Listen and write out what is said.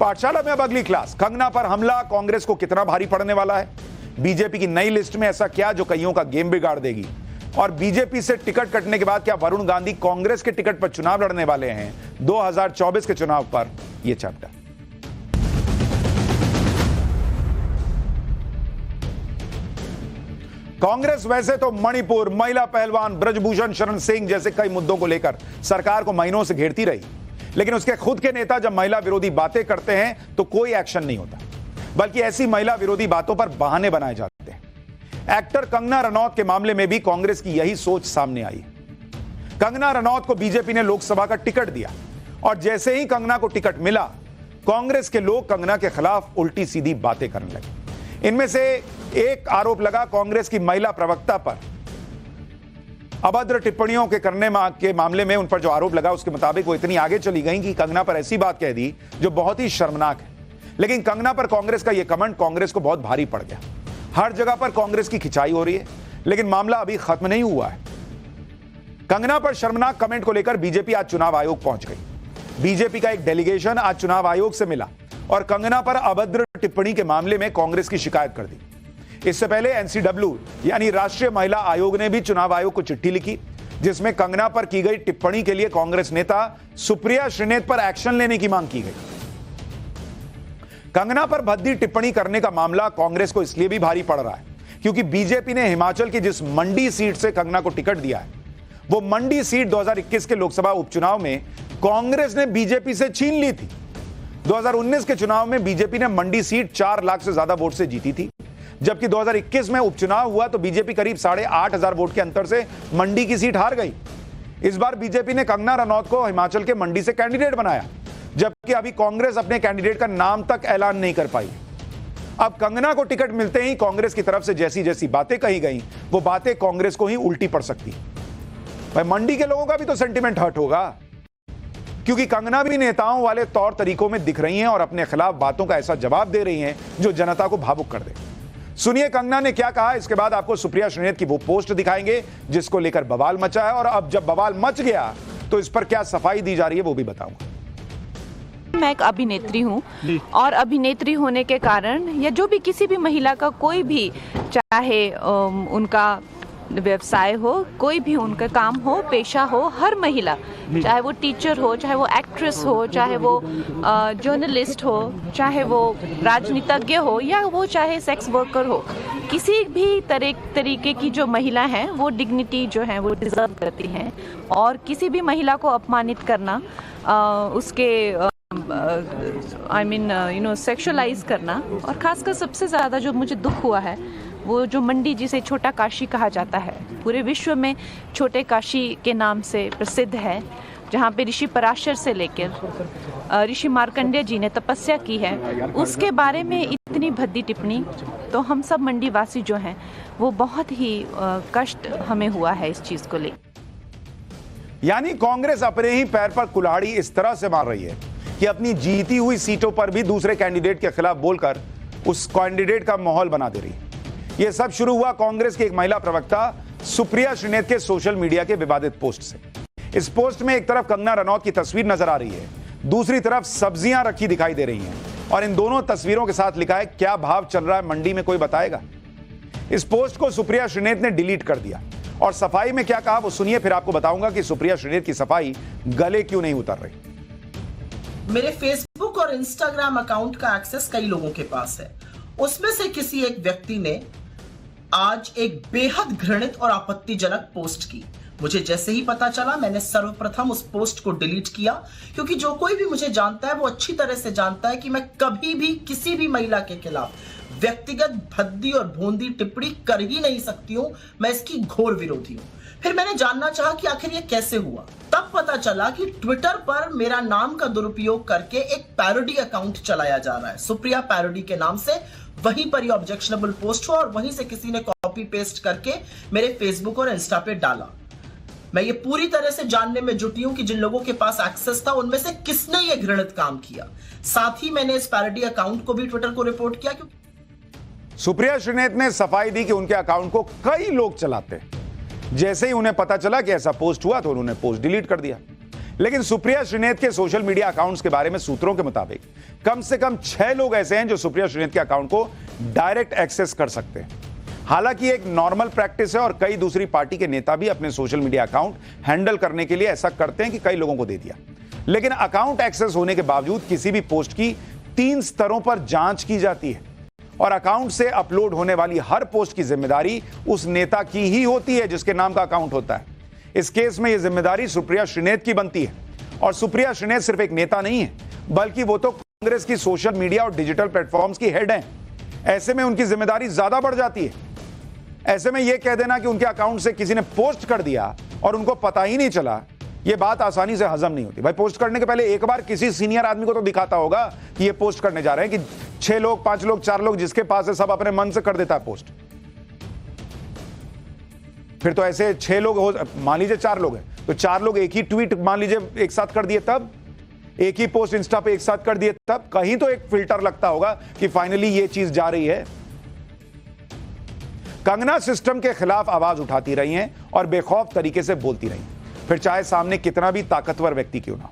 पाठशाला में अब अगली क्लास, कंगना पर हमला कांग्रेस को कितना भारी पड़ने वाला है? बीजेपी की नई लिस्ट में ऐसा क्या जो कईयों का गेम बिगाड़ देगी? और बीजेपी से टिकट कटने के बाद क्या वरुण गांधी कांग्रेस के टिकट पर चुनाव लड़ने वाले हैं 2024 के चुनाव पर? यह चैप्टर कांग्रेस वैसे तो मणिपुर, महिला पहलवान ब्रजभूषण शरण सिंह जैसे कई मुद्दों को लेकर सरकार को महीनों से घेरती रही, लेकिन उसके खुद के नेता जब महिला विरोधी बातें करते हैं तो कोई एक्शन नहीं होता, बल्कि ऐसी महिला विरोधी बातों पर बहाने बनाए जाते हैं। एक्टर कंगना रनौत के मामले में भी कांग्रेस की यही सोच सामने आई। कंगना रनौत को बीजेपी ने लोकसभा का टिकट दिया और जैसे ही कंगना को टिकट मिला, कांग्रेस के लोग कंगना के खिलाफ उल्टी सीधी बातें करने लगे। इनमें से एक आरोप लगा कांग्रेस की महिला प्रवक्ता पर अभद्र टिप्पणियों के मामले में। उन पर जो आरोप लगा उसके मुताबिक वो इतनी आगे चली गई कि कंगना पर ऐसी बात कह दी जो बहुत ही शर्मनाक है। लेकिन कंगना पर कांग्रेस का यह कमेंट कांग्रेस को बहुत भारी पड़ गया। हर जगह पर कांग्रेस की खिंचाई हो रही है, लेकिन मामला अभी खत्म नहीं हुआ है। कंगना पर शर्मनाक कमेंट को लेकर बीजेपी आज चुनाव आयोग पहुंच गई। बीजेपी का एक डेलीगेशन आज चुनाव आयोग से मिला और कंगना पर अभद्र टिप्पणी के मामले में कांग्रेस की शिकायत कर दी। इससे पहले एनसीडब्ल्यू यानी राष्ट्रीय महिला आयोग ने भी चुनाव आयोग को चिट्ठी लिखी, जिसमें कंगना पर की गई टिप्पणी के लिए कांग्रेस नेता सुप्रिया श्रीनेत पर एक्शन लेने की मांग की गई। कंगना पर भद्दी टिप्पणी करने का मामला कांग्रेस को इसलिए भी भारी पड़ रहा है क्योंकि बीजेपी ने हिमाचल की जिस मंडी सीट से कंगना को टिकट दिया है, वो मंडी सीट 2021 के लोकसभा उपचुनाव में कांग्रेस ने बीजेपी से छीन ली थी। 2019 के चुनाव में बीजेपी ने मंडी सीट 4 लाख से ज्यादा वोट से जीती थी, जबकि 2021 में उपचुनाव हुआ तो बीजेपी करीब 8,500 वोट के अंतर से मंडी की सीट हार गई। इस बार बीजेपी ने कंगना रनौत को हिमाचल के मंडी से कैंडिडेट बनाया, जबकि अभी कांग्रेस अपने कैंडिडेट का नाम तक ऐलान नहीं कर पाई। अब कंगना को टिकट मिलते ही कांग्रेस की तरफ से जैसी जैसी बातें कही गई, वो बातें कांग्रेस को ही उल्टी पड़ सकती। भाई मंडी के लोगों का भी तो सेंटिमेंट हर्ट होगा, क्योंकि कंगना भी नेताओं वाले तौर तरीकों में दिख रही हैं और अपने खिलाफ बातों का ऐसा जवाब दे रही हैं जो जनता को भावुक कर दे। सुनिए कंगना ने क्या कहा, इसके बाद आपको सुप्रिया श्रीनेत की वो पोस्ट दिखाएंगे जिसको लेकर बवाल मचा है, और अब जब बवाल मच गया तो इस पर क्या सफाई दी जा रही है वो भी बताऊंगा। मैं एक अभिनेत्री हूँ और अभिनेत्री होने के कारण या जो भी किसी भी महिला का कोई भी चाहे उनका व्यवसाय हो, कोई भी उनका काम हो, पेशा हो, हर महिला चाहे वो टीचर हो, चाहे वो एक्ट्रेस हो, चाहे वो जर्नलिस्ट हो, चाहे वो राजनीतिज्ञ हो या वो चाहे सेक्स वर्कर हो, किसी भी तरीके की जो महिला हैं वो डिग्निटी जो है वो डिजर्व करती हैं। और किसी भी महिला को अपमानित करना, उसके सेक्सुअलाइज करना, और खासकर सबसे ज़्यादा जो मुझे दुख हुआ है वो जो मंडी जिसे छोटा काशी कहा जाता है, पूरे विश्व में छोटे काशी के नाम से प्रसिद्ध है, जहाँ पे ऋषि पराशर से लेकर ऋषि मार्कंडेय जी ने तपस्या की है, उसके बारे में इतनी भद्दी टिप्पणी, तो हम सब मंडी वासी जो हैं वो बहुत ही कष्ट हमें हुआ है इस चीज़ को लेकर। यानी कांग्रेस अपने ही पैर पर कुल्हाड़ी इस तरह से मार रही है कि अपनी जीती हुई सीटों पर भी दूसरे कैंडिडेट के खिलाफ बोलकर उस कैंडिडेट का माहौल बना दे रही है। यह सब शुरू हुआ कांग्रेस की एक महिला प्रवक्ता सुप्रिया श्रीनेत के सोशल मीडिया के विवादित पोस्ट से। इस पोस्ट में एक तरफ कंगना रनौत की तस्वीर नजर आ रही है, दूसरी तरफ सब्जियां रखी दिखाई दे रही हैं और इन दोनों तस्वीरों के साथ लिखा है, क्या भाव चल रहा है मंडी में कोई बताएगा। इस पोस्ट को सुप्रिया श्रीनेत ने डिलीट कर दिया और सफाई में क्या कहा वो सुनिए, फिर आपको बताऊंगा कि सुप्रिया श्रीनेत की सफाई गले क्यों नहीं उतर रही। मेरे फेसबुक और इंस्टाग्राम अकाउंट का एक्सेस कई लोगों के पास है। उसमें से किसी एक व्यक्ति ने आज एक बेहद घृणित और आपत्तिजनक पोस्ट की। मुझे जैसे ही पता चला मैंने सर्वप्रथम उस पोस्ट को डिलीट किया, क्योंकि जो कोई भी मुझे जानता है वो अच्छी तरह से जानता है कि मैं कभी भी किसी भी महिला के खिलाफ व्यक्तिगत भद्दी और भोंदी टिप्पणी कर ही नहीं सकती हूं। मैं इसकी घोर विरोधी हूं। फिर मैंने जानना चाहा कि आखिर ये कैसे हुआ। तब पता चला कि ट्विटर पर मेरा नाम का दुरुपयोग करके एक पैरोडी अकाउंट चलाया जा रहा है, सुप्रिया पैरोडी के नाम से। वहीं पर ये ऑब्जेक्शनेबल पोस्ट हुआ और वहीं से किसी ने कॉपी पेस्ट करके मेरे फेसबुक और इंस्टा पे डाला। मैं ये पूरी तरह से जानने में जुटी हूं कि जिन लोगों के पास एक्सेस था उनमें से किसने ये घृणित काम किया। साथ ही मैंने इस पैरोडी अकाउंट को भी ट्विटर को रिपोर्ट किया। सुप्रिया श्रीनेत ने सफाई दी कि उनके अकाउंट को कई लोग चलाते हैं। जैसे ही उन्हें पता चला कि ऐसा पोस्ट हुआ तो उन्होंने पोस्ट डिलीट कर दिया। लेकिन सुप्रिया श्रीनेत के सोशल मीडिया अकाउंट्स के बारे में सूत्रों के मुताबिक कम से कम 6 लोग ऐसे हैं जो सुप्रिया श्रीनेत के अकाउंट को डायरेक्ट एक्सेस कर सकते हैं। हालांकि एक नॉर्मल प्रैक्टिस है और कई दूसरी पार्टी के नेता भी अपने सोशल मीडिया अकाउंट हैंडल करने के लिए ऐसा करते हैं कि कई लोगों को दे दिया। लेकिन अकाउंट एक्सेस होने के बावजूद किसी भी पोस्ट की 3 स्तरों पर जांच की जाती है और अकाउंट से अपलोड होने वाली हर पोस्ट की जिम्मेदारी उस नेता की ही होती है जिसके नाम का अकाउंट होता है। इस केस में यह जिम्मेदारी सुप्रिया श्रीनेत की बनती है और सुप्रिया श्रीनेत सिर्फ एक नेता नहीं है, बल्कि वो तो कांग्रेस की सोशल मीडिया और डिजिटल प्लेटफॉर्म्स की हेड हैं। ऐसे में उनकी जिम्मेदारी ज्यादा बढ़ जाती है। ऐसे में यह कह देना कि उनके अकाउंट से किसी ने पोस्ट कर दिया और उनको पता ही नहीं चला, यह बात आसानी से हजम नहीं होती। भाई पोस्ट करने के पहले एक बार किसी सीनियर आदमी को तो दिखाता होगा कि ये पोस्ट करने जा रहे हैं, कि 6 लोग 5 लोग 4 लोग जिसके पास है सब अपने मन से कर देता है पोस्ट। फिर तो ऐसे 6 लोग हो, मान लीजिए 4 लोग हैं तो 4 लोग एक ही ट्वीट मान लीजिए एक साथ कर दिए, तब एक ही पोस्ट इंस्टा पे एक साथ कर दिए, तब कहीं तो एक फिल्टर लगता होगा कि फाइनली ये चीज जा रही है। कंगना सिस्टम के खिलाफ आवाज उठाती रही हैं और बेखौफ तरीके से बोलती रही, फिर चाहे सामने कितना भी ताकतवर व्यक्ति क्यों ना हो।